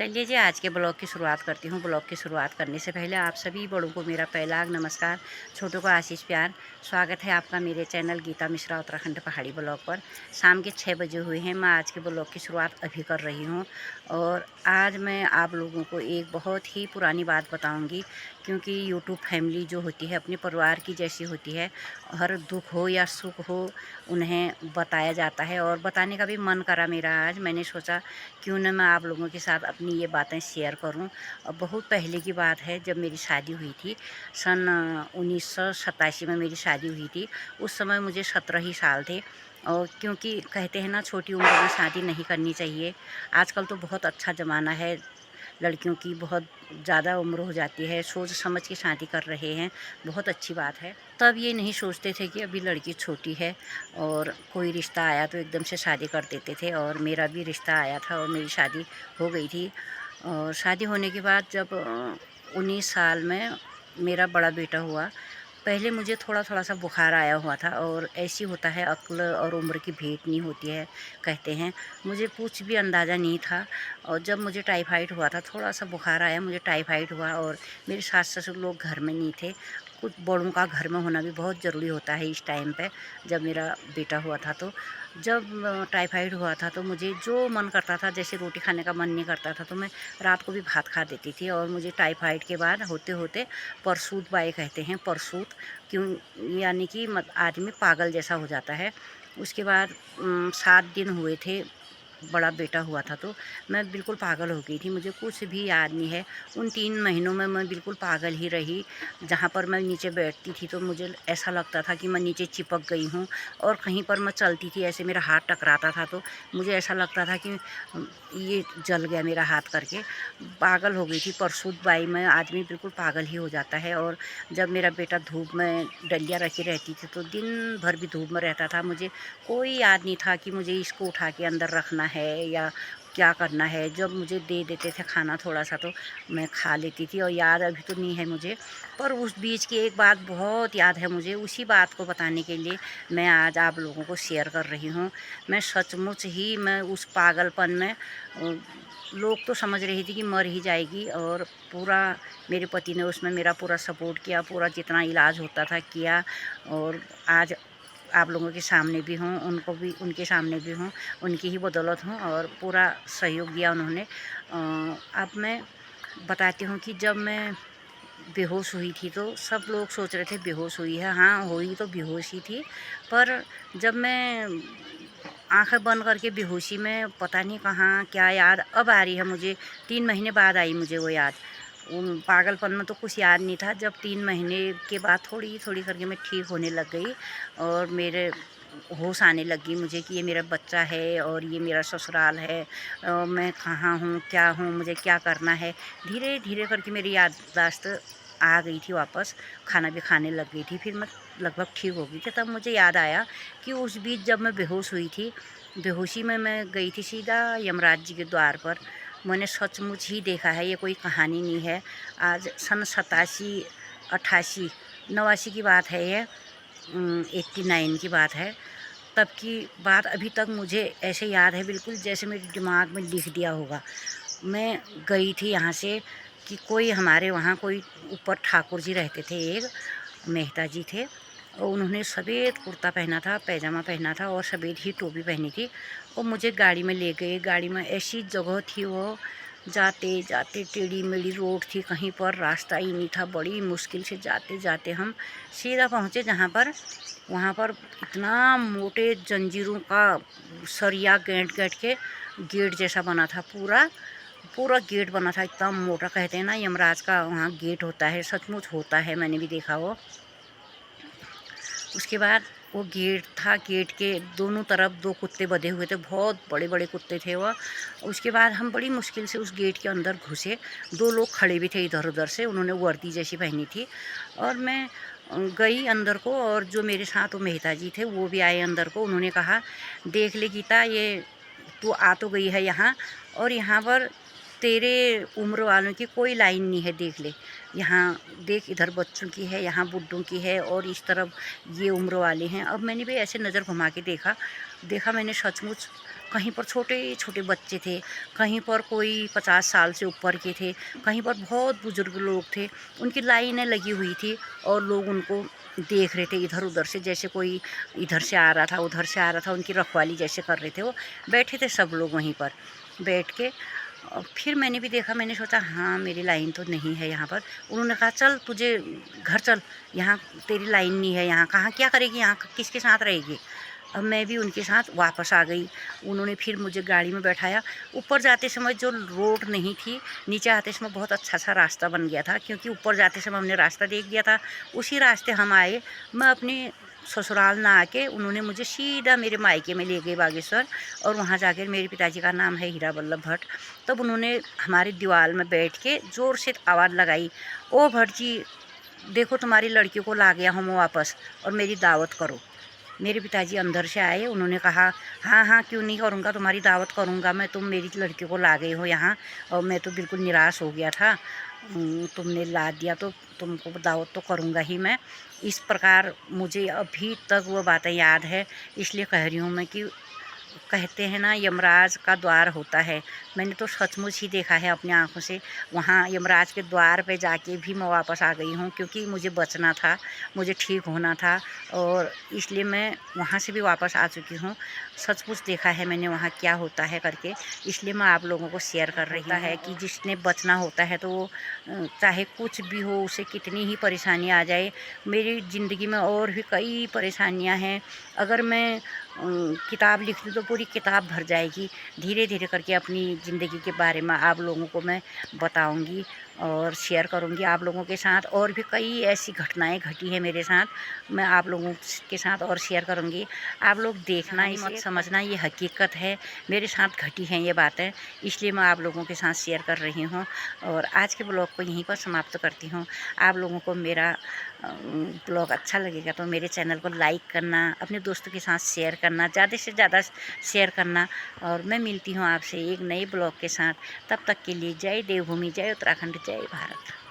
चलिए जी, आज के ब्लॉग की शुरुआत करती हूँ। ब्लॉग की शुरुआत करने से पहले आप सभी बड़ों को मेरा पहला नमस्कार, छोटों को आशीष प्यार। स्वागत है आपका मेरे चैनल गीता मिश्रा उत्तराखंड पहाड़ी ब्लॉग पर। शाम के 6 बजे हुए हैं। मैं आज के ब्लॉग की शुरुआत अभी कर रही हूँ और आज मैं आप लोगों को एक बहुत ही पुरानी बात बताऊँगी, क्योंकि यूट्यूब फैमिली जो होती है अपने परिवार की जैसी होती है। हर दुख हो या सुख हो उन्हें बताया जाता है और बताने का भी मन करा मेरा। आज मैंने सोचा क्यों ना मैं आप लोगों के साथ अपनी ये बातें शेयर करूं। और बहुत पहले की बात है, जब मेरी शादी हुई थी सन 1987 में मेरी शादी हुई थी। उस समय मुझे 17 ही साल थे। और क्योंकि कहते हैं ना, छोटी उम्र में शादी नहीं करनी चाहिए। आजकल तो बहुत अच्छा ज़माना है, लड़कियों की बहुत ज़्यादा उम्र हो जाती है, सोच समझ के शादी कर रहे हैं, बहुत अच्छी बात है। तब ये नहीं सोचते थे कि अभी लड़की छोटी है और कोई रिश्ता आया तो एकदम से शादी कर देते थे। और मेरा भी रिश्ता आया था और मेरी शादी हो गई थी। और शादी होने के बाद जब 19 साल में मेरा बड़ा बेटा हुआ। पहले मुझे थोड़ा थोड़ा सा बुखार आया हुआ था, और ऐसी होता है, अक्ल और उम्र की भेंट नहीं होती है कहते हैं। मुझे कुछ भी अंदाज़ा नहीं था। और जब मुझे टाइफाइड हुआ था, थोड़ा सा बुखार आया, मुझे टाइफाइड हुआ और मेरे सास ससुर लोग घर में नहीं थे। कुछ बड़ों का घर में होना भी बहुत ज़रूरी होता है इस टाइम पे, जब मेरा बेटा हुआ था। तो जब टाइफाइड हुआ था तो मुझे जो मन करता था, जैसे रोटी खाने का मन नहीं करता था तो मैं रात को भी भात खा देती थी। और मुझे टाइफाइड के बाद होते होते परसूत बाई कहते हैं, परसूत क्यों, यानी कि आदमी पागल जैसा हो जाता है। उसके बाद 7 दिन हुए थे बड़ा बेटा हुआ था, तो मैं बिल्कुल पागल हो गई थी। मुझे कुछ भी याद नहीं है। उन 3 महीनों में मैं बिल्कुल पागल ही रही। जहाँ पर मैं नीचे बैठती थी तो मुझे ऐसा लगता था कि मैं नीचे चिपक गई हूँ। और कहीं पर मैं चलती थी, ऐसे मेरा हाथ टकराता था तो मुझे ऐसा लगता था कि ये जल गया मेरा हाथ करके। पागल हो गई थी। परसूत बाई में आदमी बिल्कुल पागल ही हो जाता है। और जब मेरा बेटा धूप में डलिया रखी रहती थी तो दिन भर भी धूप में रहता था। मुझे कोई याद नहीं था कि मुझे इसको उठा के अंदर रखना है या क्या करना है। जब मुझे दे देते थे खाना थोड़ा सा तो मैं खा लेती थी। और याद अभी तो नहीं है मुझे, पर उस बीच की एक बात बहुत याद है मुझे। उसी बात को बताने के लिए मैं आज आप लोगों को शेयर कर रही हूँ। मैं सचमुच ही मैं उस पागलपन में, लोग तो समझ रही थी कि मर ही जाएगी, और पूरा मेरे पति ने उसमें मेरा पूरा सपोर्ट किया, पूरा जितना इलाज होता था किया। और आज आप लोगों के सामने भी हूँ, उनको भी उनके सामने भी हूँ, उनकी ही बदौलत हूँ और पूरा सहयोग दिया उन्होंने। अब मैं बताती हूँ कि जब मैं बेहोश हुई थी तो सब लोग सोच रहे थे बेहोश हुई है। हाँ, हुई तो बेहोश ही थी, पर जब मैं आँखें बंद करके बेहोशी में, पता नहीं कहाँ क्या याद अब आ रही है मुझे। 3 महीने बाद आई मुझे वो याद। पागलपन में तो कुछ याद नहीं था। जब 3 महीने के बाद थोड़ी थोड़ी करके मैं ठीक होने लग गई और मेरे होश आने लगी मुझे कि ये मेरा बच्चा है और ये मेरा ससुराल है। मैं कहाँ हूँ, क्या हूँ, मुझे क्या करना है। धीरे धीरे करके मेरी याददाश्त आ गई थी वापस। खाना भी खाने लग गई थी। फिर मैं लगभग ठीक हो गई थी। तब मुझे याद आया कि उस बीच जब मैं बेहोश हुई थी, बेहोशी में मैं गई थी सीधा यमराज जी के द्वार पर। मैंने सचमुच ही देखा है, ये कोई कहानी नहीं है। आज सन 87, 88, 89 की बात है ये। 89 की बात है। तब की बात अभी तक मुझे ऐसे याद है, बिल्कुल जैसे मेरे दिमाग में लिख दिया होगा। मैं गई थी यहाँ से कि कोई हमारे वहाँ कोई ऊपर ठाकुर जी रहते थे, एक मेहता जी थे। और उन्होंने सफ़ेद कुर्ता पहना था, पैजामा पहना था और सफ़ेद ही टोपी पहनी थी। और मुझे गाड़ी में ले गए। गाड़ी में ऐसी जगह थी वो, जाते जाते टेढ़ी मेढ़ी रोड थी, कहीं पर रास्ता ही नहीं था। बड़ी मुश्किल से जाते जाते हम सीधा पहुँचे जहाँ पर, वहाँ पर इतना मोटे जंजीरों का सरिया गेट गेट के गेट जैसा बना था। पूरा पूरा गेट बना था, इतना मोटा। कहते हैं ना यमराज का वहाँ गेट होता है, सचमुच होता है, मैंने भी देखा वो। उसके बाद वो गेट था, गेट के दोनों तरफ 2 कुत्ते बंधे हुए थे, बहुत बड़े बड़े कुत्ते थे वो। उसके बाद हम बड़ी मुश्किल से उस गेट के अंदर घुसे। 2 लोग खड़े भी थे इधर उधर से, उन्होंने वर्दी जैसी पहनी थी। और मैं गई अंदर को, और जो मेरे साथ वो मेहता जी थे वो भी आए अंदर को। उन्होंने कहा, देख ले गीता, ये तू आ तो गई है यहाँ, और यहाँ पर तेरे उम्र वालों की कोई लाइन नहीं है, देख ले, यहाँ देख, इधर बच्चों की है, यहाँ बुड्ढों की है, और इस तरफ ये उम्र वाले हैं। अब मैंने भी ऐसे नज़र घुमा के देखा मैंने सचमुच, कहीं पर छोटे छोटे बच्चे थे, कहीं पर कोई 50 साल से ऊपर के थे, कहीं पर बहुत बुज़ुर्ग लोग थे, उनकी लाइनें लगी हुई थी और लोग उनको देख रहे थे इधर उधर से, जैसे कोई इधर से आ रहा था, उधर से आ रहा था, उनकी रखवाली जैसे कर रहे थे। वो बैठे थे सब लोग वहीं पर बैठ के। फिर मैंने भी देखा, मैंने सोचा हाँ मेरी लाइन तो नहीं है यहाँ पर। उन्होंने कहा चल तुझे घर चल, यहाँ तेरी लाइन नहीं है, यहाँ कहाँ क्या करेगी, यहाँ किसके साथ रहेगी। अब मैं भी उनके साथ वापस आ गई। उन्होंने फिर मुझे गाड़ी में बैठाया। ऊपर जाते समय जो रोड नहीं थी, नीचे आते समय बहुत अच्छा सा रास्ता बन गया था, क्योंकि ऊपर जाते समय हमने रास्ता देख दिया था, उसी रास्ते हम आए। मैं अपने ससुराल ना आके उन्होंने मुझे सीधा मेरे मायके में ले गए बागेश्वर, और वहाँ जाकर, मेरे पिताजी का नाम है हीरा वल्लभ भट्ट, तब उन्होंने हमारी दीवार में बैठ के ज़ोर से आवाज़ लगाई, ओ भट्ट जी देखो तुम्हारी लड़की को ला गया हूँ वापस, और मेरी दावत करो। मेरे पिताजी अंदर से आए, उन्होंने कहा हाँ हाँ क्यों नहीं करूँगा, तुम्हारी दावत करूँगा मैं, तुम मेरी लड़की को ला गए हो यहाँ, और मैं तो बिल्कुल निराश हो गया था, तुमने ला दिया तो तुमको दावत तो करूँगा ही मैं। इस प्रकार मुझे अभी तक वो बातें याद है, इसलिए कह रही हूँ मैं कि कहते हैं ना यमराज का द्वार होता है, मैंने तो सचमुच ही देखा है अपनी आँखों से। वहाँ यमराज के द्वार पे जाके भी मैं वापस आ गई हूँ, क्योंकि मुझे बचना था, मुझे ठीक होना था, और इसलिए मैं वहाँ से भी वापस आ चुकी हूँ। सचमुच देखा है मैंने वहाँ क्या होता है करके, इसलिए मैं आप लोगों को शेयर कर रही हूँ। है कि जिसने बचना होता है तो वो चाहे कुछ भी हो, उसे कितनी ही परेशानी आ जाए। मेरी ज़िंदगी में और भी कई परेशानियाँ हैं, अगर मैं किताब लिख दूँ तो पूरी किताब भर जाएगी। धीरे धीरे करके अपनी ज़िंदगी के बारे में आप लोगों को मैं बताऊंगी और शेयर करूंगी आप लोगों के साथ। और भी कई ऐसी घटनाएं घटी हैं मेरे साथ, मैं आप लोगों के साथ और शेयर करूंगी। आप लोग देखना, इसे मत समझना, ये हकीकत है, मेरे साथ घटी हैं ये बातें, इसलिए मैं आप लोगों के साथ शेयर कर रही हूँ। और आज के ब्लॉग को यहीं पर समाप्त करती हूँ। आप लोगों को मेरा ब्लॉग अच्छा लगेगा तो मेरे चैनल को लाइक करना, अपने दोस्तों के साथ शेयर करना, ज़्यादा से ज़्यादा शेयर करना। और मैं मिलती हूँ आपसे एक नए ब्लॉग के साथ, तब तक के लिए जय देवभूमि, जय उत्तराखंड, जय भारत।